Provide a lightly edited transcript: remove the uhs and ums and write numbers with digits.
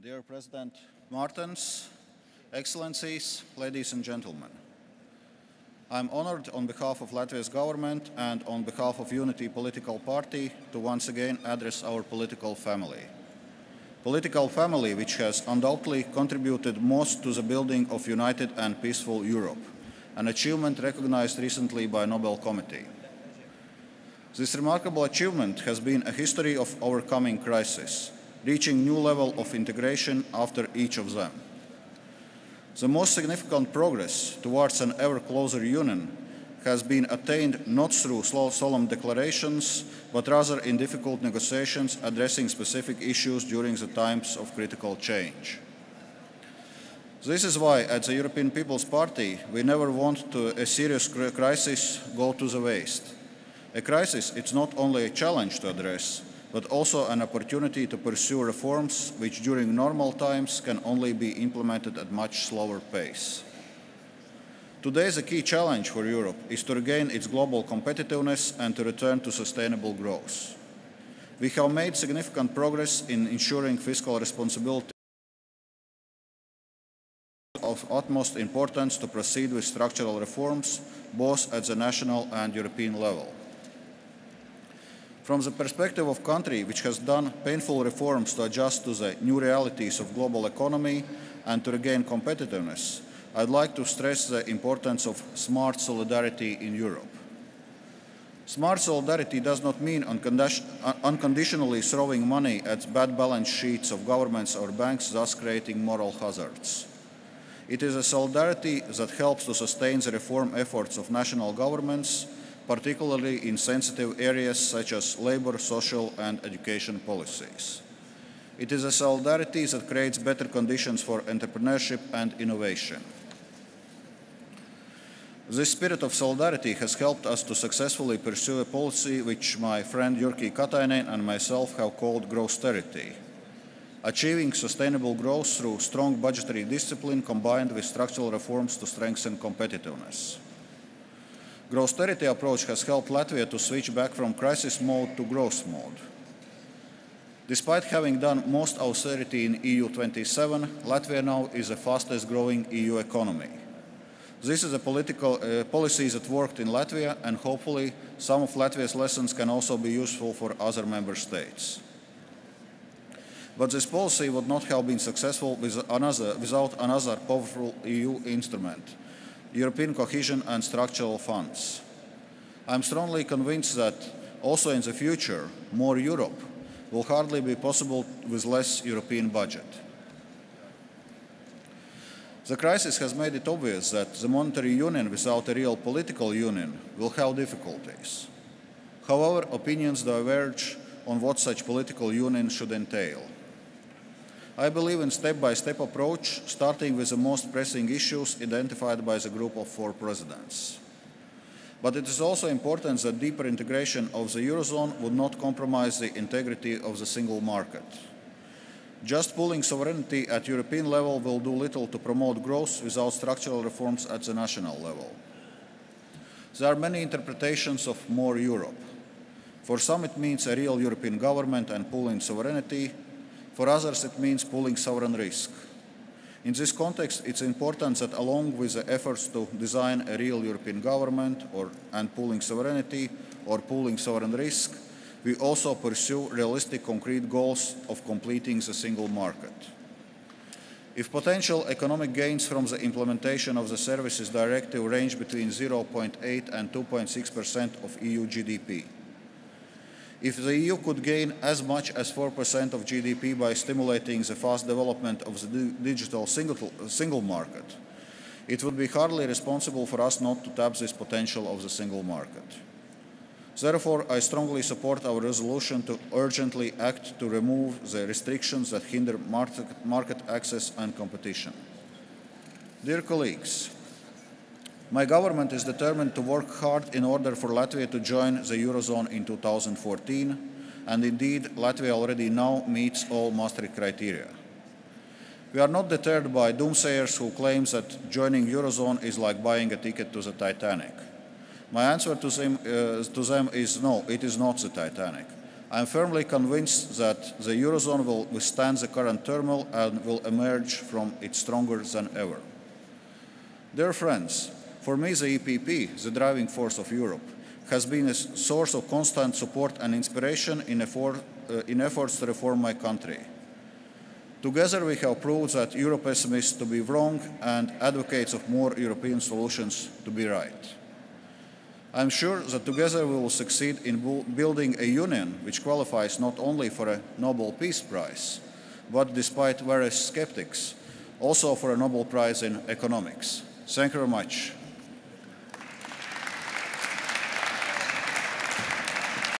Dear President Martens, Excellencies, ladies and gentlemen, I'm honored on behalf of Latvia's government and on behalf of Unity Political Party to once again address our political family. Political family which has undoubtedly contributed most to the building of united and peaceful Europe, an achievement recognized recently by Nobel Committee. This remarkable achievement has been a history of overcoming crises, reaching new level of integration after each of them. The most significant progress towards an ever closer union has been attained not through solemn declarations, but rather in difficult negotiations addressing specific issues during the times of critical change. This is why, at the European People's Party, we never want a serious crisis go to the waste. A crisis is not only a challenge to address, but also an opportunity to pursue reforms which during normal times can only be implemented at much slower pace. Today, the key challenge for Europe is to regain its global competitiveness and to return to sustainable growth. We have made significant progress in ensuring fiscal responsibility of utmost importance to proceed with structural reforms, both at the national and European level. From the perspective of a country which has done painful reforms to adjust to the new realities of global economy and to regain competitiveness, I'd like to stress the importance of smart solidarity in Europe. Smart solidarity does not mean unconditionally throwing money at bad balance sheets of governments or banks, thus creating moral hazards. It is a solidarity that helps to sustain the reform efforts of national governments, particularly in sensitive areas such as labor, social and education policies. It is a solidarity that creates better conditions for entrepreneurship and innovation. This spirit of solidarity has helped us to successfully pursue a policy which my friend Jyrki Katainen and myself have called growthsterity, achieving sustainable growth through strong budgetary discipline combined with structural reforms to strengthen competitiveness. Growthsterity approach has helped Latvia to switch back from crisis mode to growth mode. Despite having done most austerity in EU27, Latvia now is the fastest growing EU economy. This is a policy that worked in Latvia, and hopefully some of Latvia's lessons can also be useful for other member states. But this policy would not have been successful without another powerful EU instrument, European cohesion and structural funds. I am strongly convinced that also in the future, more Europe will hardly be possible with less European budget. The crisis has made it obvious that the monetary union without a real political union will have difficulties. However, opinions diverge on what such political union should entail. I believe in a step-by-step approach, starting with the most pressing issues identified by the group of 4 presidents. But it is also important that deeper integration of the Eurozone would not compromise the integrity of the single market. Just pooling sovereignty at European level will do little to promote growth without structural reforms at the national level. There are many interpretations of more Europe. For some it means a real European government and pooling sovereignty. For others, it means pooling sovereign risk. In this context, it's important that along with the efforts to design a real European government and pooling sovereignty or pooling sovereign risk, we also pursue realistic concrete goals of completing the single market. If potential economic gains from the implementation of the Services Directive range between 0.8 and 2.6% of EU GDP, if the EU could gain as much as 4% of GDP by stimulating the fast development of the digital single market, it would be hardly responsible for us not to tap this potential of the single market. Therefore, I strongly support our resolution to urgently act to remove the restrictions that hinder market access and competition. Dear colleagues, my government is determined to work hard in order for Latvia to join the Eurozone in 2014, and indeed Latvia already now meets all Maastricht criteria. We are not deterred by doomsayers who claim that joining Eurozone is like buying a ticket to the Titanic. My answer to them is no, it is not the Titanic. I am firmly convinced that the Eurozone will withstand the current turmoil and will emerge from it stronger than ever. Dear friends, for me the EPP, the driving force of Europe, has been a source of constant support and inspiration in efforts to reform my country. Together we have proved that Euro pessimists to be wrong and advocates of more European solutions to be right. I am sure that together we will succeed in building a union which qualifies not only for a Nobel Peace Prize, but despite various skeptics, also for a Nobel Prize in economics. Thank you very much.